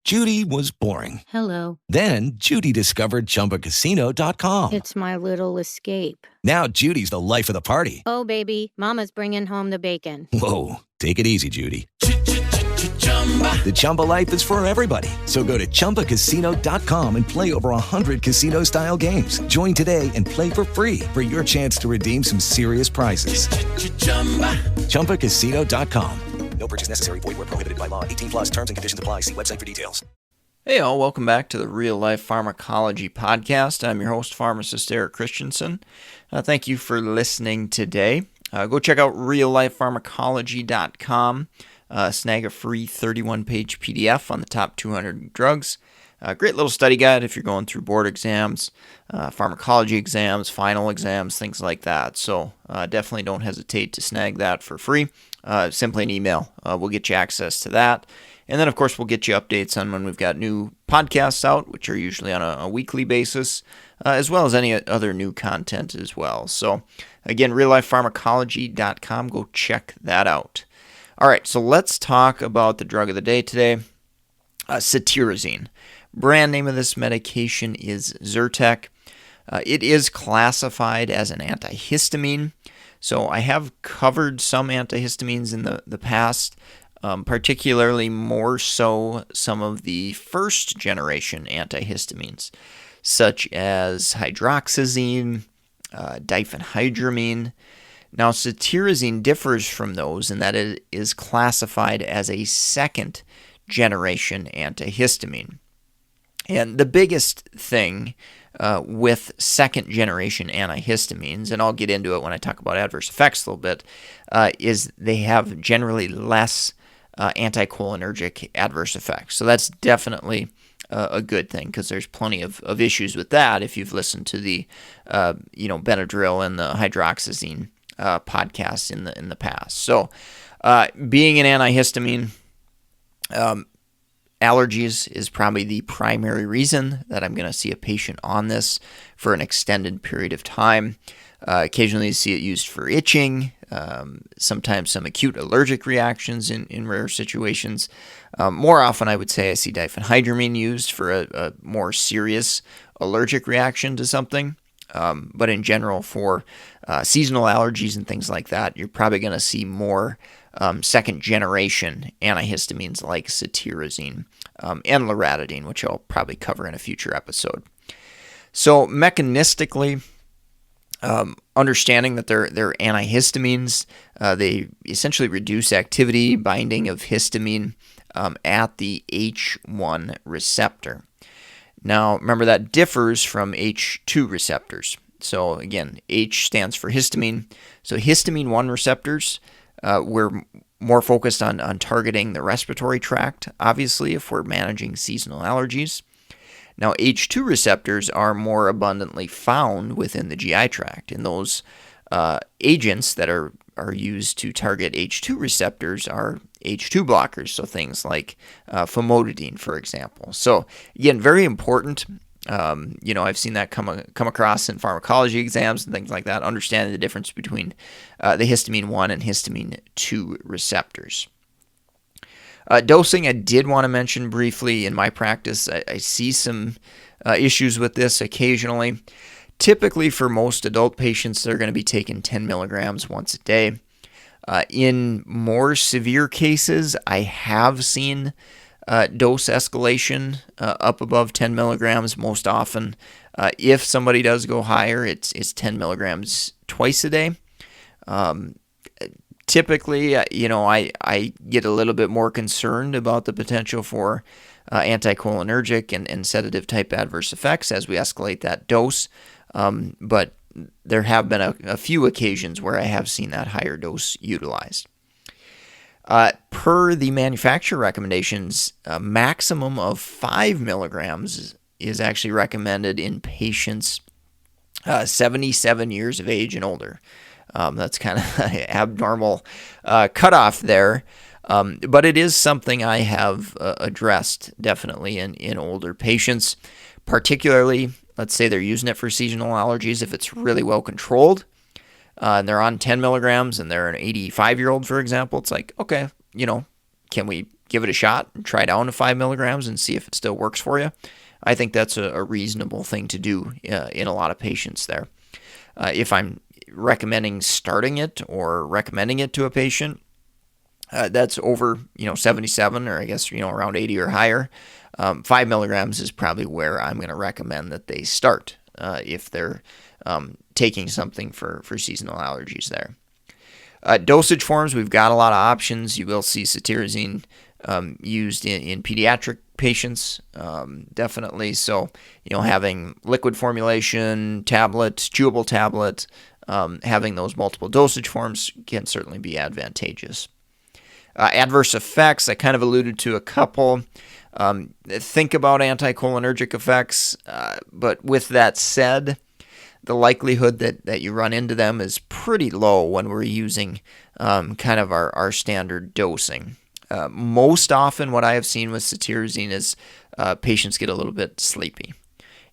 Judy was boring. Hello. Then Judy discovered ChumbaCasino.com. It's my little escape. Now Judy's the life of the party. Oh, baby, mama's bringing home the bacon. Whoa, take it easy, Judy. The Chumba life is for everybody. So go to ChumbaCasino.com and play over 100 casino-style games. Join today and play for free for your chance to redeem some serious prizes. ChumbaCasino.com. No purchase necessary. Void where prohibited by law. 18 plus terms and conditions apply. See website for details. Hey all, welcome back to the Real Life Pharmacology Podcast. I'm your host, pharmacist Eric Christensen. Thank you for listening today. Go check out reallifepharmacology.com. Snag a free 31-page PDF on the top 200 drugs. Great little study guide if you're going through board exams, pharmacology exams, final exams, things like that. So definitely don't hesitate to snag that for free. Simply an email. We'll get you access to that. And then, of course, we'll get you updates on when we've got new podcasts out, which are usually on a weekly basis, as well as any other new content as well. So, again, reallifepharmacology.com. Go check that out. All right, so let's talk about the drug of the day today, cetirizine. Brand name of this medication is Zyrtec. It is classified as an antihistamine. So I have covered some antihistamines in the past, particularly more so some of the first generation antihistamines, such as hydroxyzine, diphenhydramine. Now, cetirizine differs from those in that it is classified as a second generation antihistamine. And the biggest thing with second generation antihistamines, and I'll get into it when I talk about adverse effects a little bit, is they have generally less anticholinergic adverse effects. So that's definitely a good thing because there's plenty of issues with that if you've listened to the Benadryl and the hydroxyzine podcasts in the past. So being an antihistamine, allergies is probably the primary reason that I'm going to see a patient on this for an extended period of time. Occasionally you see it used for itching, sometimes some acute allergic reactions in rare situations. More often I would say I see diphenhydramine used for a more serious allergic reaction to something. But in general for seasonal allergies and things like that, you're probably going to see more second generation antihistamines like cetirizine and loratadine, which I'll probably cover in a future episode. So mechanistically, understanding that they're antihistamines, they essentially reduce activity binding of histamine at the H1 receptor. Now, remember that differs from H2 receptors. So again, H stands for histamine. So histamine 1 receptors, we're more focused on targeting the respiratory tract, obviously, if we're managing seasonal allergies. Now, H2 receptors are more abundantly found within the GI tract, and those agents that are used to target H2 receptors are H2 blockers, so things like famotidine, for example. So, again, very important. I've seen that come across in pharmacology exams and things like that, understanding the difference between the histamine 1 and histamine 2 receptors. Dosing, I did want to mention briefly in my practice. I see some issues with this occasionally. Typically, for most adult patients, they're going to be taking 10 milligrams once a day. In more severe cases, I have seen dose escalation up above 10 milligrams most often. If somebody does go higher, it's 10 milligrams twice a day. Typically, I get a little bit more concerned about the potential for anticholinergic and sedative type adverse effects as we escalate that dose. But there have been a few occasions where I have seen that higher dose utilized. Per the manufacturer recommendations, a maximum of 5 milligrams is actually recommended in patients 77 years of age and older. That's kind of an abnormal cutoff there, but it is something I have addressed definitely in older patients, particularly, let's say they're using it for seasonal allergies. If it's really well controlled, and they're on 10 milligrams and they're an 85-year-old, for example, it's like, okay, can we give it a shot and try down to 5 milligrams and see if it still works for you. I think that's a reasonable thing to do in a lot of patients there. If I'm recommending starting it or recommending it to a patient that's over 77 or I guess around 80 or higher, 5 milligrams is probably where I'm going to recommend that they start if they're taking something for seasonal allergies there. Dosage forms, we've got a lot of options. You will see cetirizine used in pediatric patients, definitely. So, having liquid formulation, tablet, chewable tablet, having those multiple dosage forms can certainly be advantageous. Adverse effects, I kind of alluded to a couple. Think about anticholinergic effects, but with that said, the likelihood that you run into them is pretty low when we're using kind of our standard dosing. Most often what I have seen with cetirizine is patients get a little bit sleepy.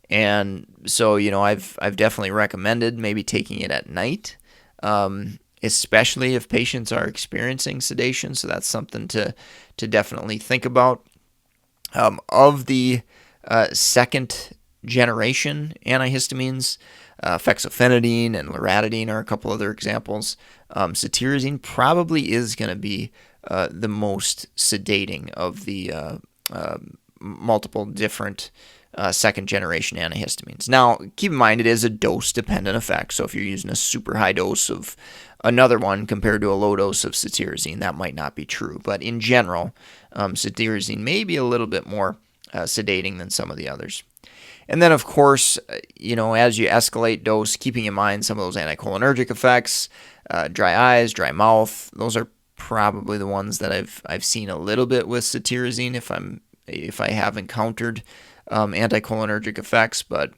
And so, I've definitely recommended maybe taking it at night, especially if patients are experiencing sedation. So that's something to definitely think about. Of the second generation antihistamines, fexofenadine and loratadine are a couple other examples. Cetirizine probably is going to be the most sedating of the multiple different second generation antihistamines. Now, keep in mind it is a dose dependent effect. So if you're using a super high dose of another one compared to a low dose of cetirizine, that might not be true. But in general, cetirizine may be a little bit more sedating than some of the others. And then, of course, as you escalate dose, keeping in mind some of those anticholinergic effects, dry eyes, dry mouth, those are probably the ones that I've seen a little bit with cetirizine if I have encountered anticholinergic effects. But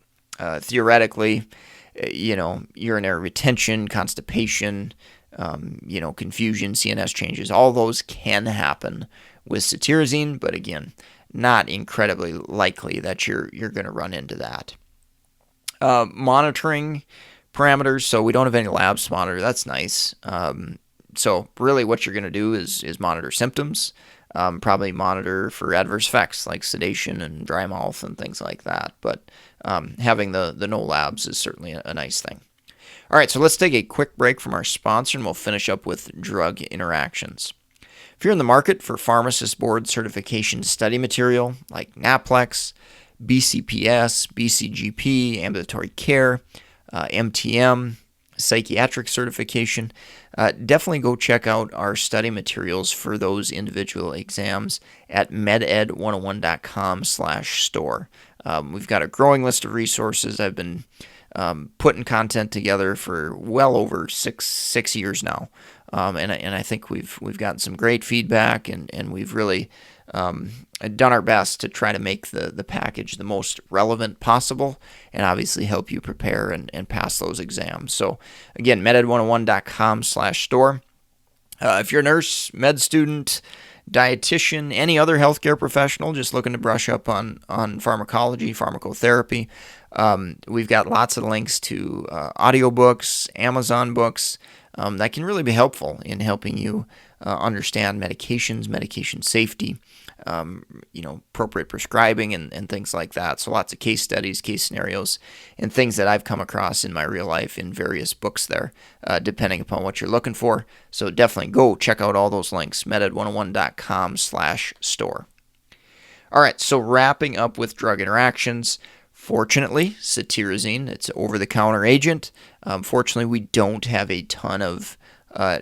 theoretically, urinary retention, constipation, confusion, CNS changes, all those can happen with cetirizine. But again, not incredibly likely that you're going to run into that. Monitoring parameters. So we don't have any labs to monitor. That's nice. So really what you're going to do is monitor symptoms, probably monitor for adverse effects like sedation and dry mouth and things like that. But having the no labs is certainly a nice thing. All right, so let's take a quick break from our sponsor and we'll finish up with drug interactions. If you're in the market for pharmacist board certification study material like NAPLEX, BCPS, BCGP, ambulatory care, MTM, psychiatric certification, definitely go check out our study materials for those individual exams at meded101.com/store. We've got a growing list of resources. I've been putting content together for well over six years now. And I think we've gotten some great feedback, and we've really done our best to try to make the package the most relevant possible, and obviously help you prepare and pass those exams. So again, meded101.com/store. If you're a nurse, med student, dietitian, any other healthcare professional just looking to brush up on pharmacology, pharmacotherapy, we've got lots of links to audiobooks, Amazon books, that can really be helpful in helping you understand medications, medication safety, appropriate prescribing and things like that. So lots of case studies, case scenarios, and things that I've come across in my real life in various books there, depending upon what you're looking for. So definitely go check out all those links, meded101.com/store. All right, so wrapping up with drug interactions. Fortunately, cetirizine, it's an over-the-counter agent. Fortunately, we don't have a ton of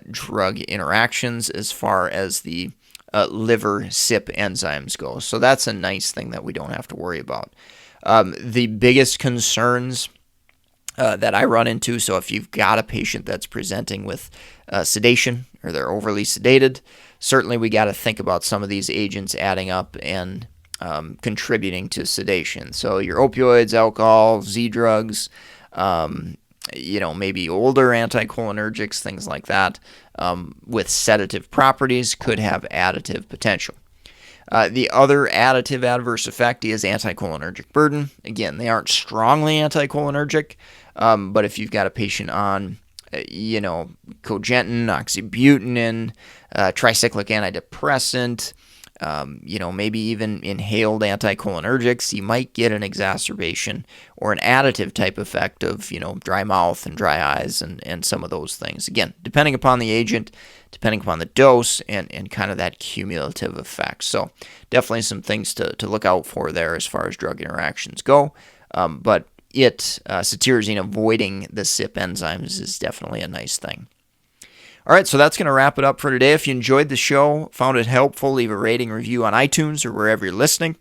drug interactions as far as the liver CYP enzymes go. So that's a nice thing that we don't have to worry about. The biggest concerns that I run into, so if you've got a patient that's presenting with sedation or they're overly sedated, certainly we got to think about some of these agents adding up and contributing to sedation. So your opioids, alcohol, Z-drugs, maybe older anticholinergics, things like that, with sedative properties could have additive potential. The other additive adverse effect is anticholinergic burden. Again, they aren't strongly anticholinergic, but if you've got a patient on cogentin, oxybutynin, tricyclic antidepressant, maybe even inhaled anticholinergics, you might get an exacerbation or an additive type effect of, dry mouth and dry eyes and some of those things. Again, depending upon the agent, depending upon the dose, and kind of that cumulative effect. So definitely some things to look out for there as far as drug interactions go. But cetirizine avoiding the CYP enzymes is definitely a nice thing. All right, so that's going to wrap it up for today. If you enjoyed the show, found it helpful, leave a rating review on iTunes or wherever you're listening.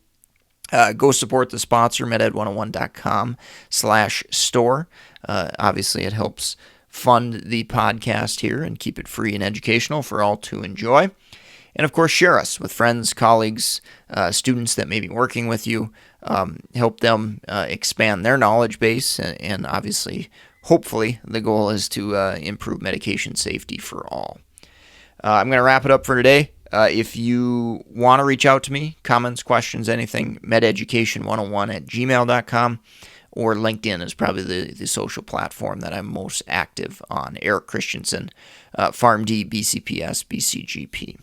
Go support the sponsor, meded101.com/store. Obviously, it helps fund the podcast here and keep it free and educational for all to enjoy. And, of course, share us with friends, colleagues, students that may be working with you. Help them expand their knowledge base, and obviously, hopefully, the goal is to improve medication safety for all. I'm going to wrap it up for today. If you want to reach out to me, comments, questions, anything, mededucation101@gmail.com, or LinkedIn is probably the social platform that I'm most active on. Eric Christensen, PharmD, BCPS, BCGP.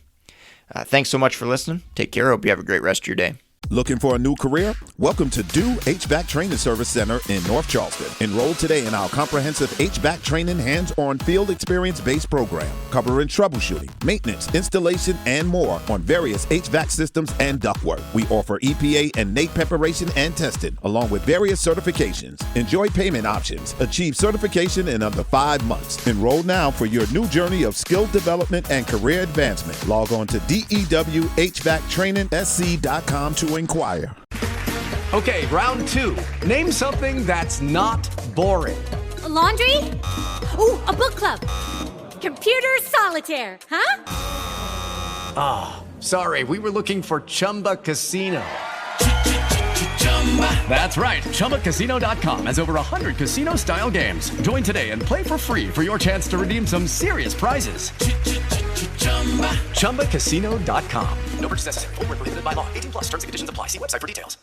Thanks so much for listening. Take care. Hope you have a great rest of your day. Looking for a new career? Welcome to Do HVAC Training Service Center in North Charleston. Enroll today in our comprehensive HVAC training hands-on field experience-based program, covering troubleshooting, maintenance, installation, and more on various HVAC systems and ductwork. We offer EPA and NAEP preparation and testing, along with various certifications. Enjoy payment options. Achieve certification in under 5 months. Enroll now for your new journey of skill development and career advancement. Log on to dewhvactrainingsc.com to inquire. Okay, round 2. Name something that's not boring. A laundry? Ooh, a book club. Computer solitaire, huh? Sorry, we were looking for Chumba Casino. That's right, ChumbaCasino.com has over 100 casino-style games. Join today and play for free for your chance to redeem some serious prizes. ChumbaCasino.com. No purchase necessary. Void where prohibited by law. 18+. Terms and conditions apply. See website for details.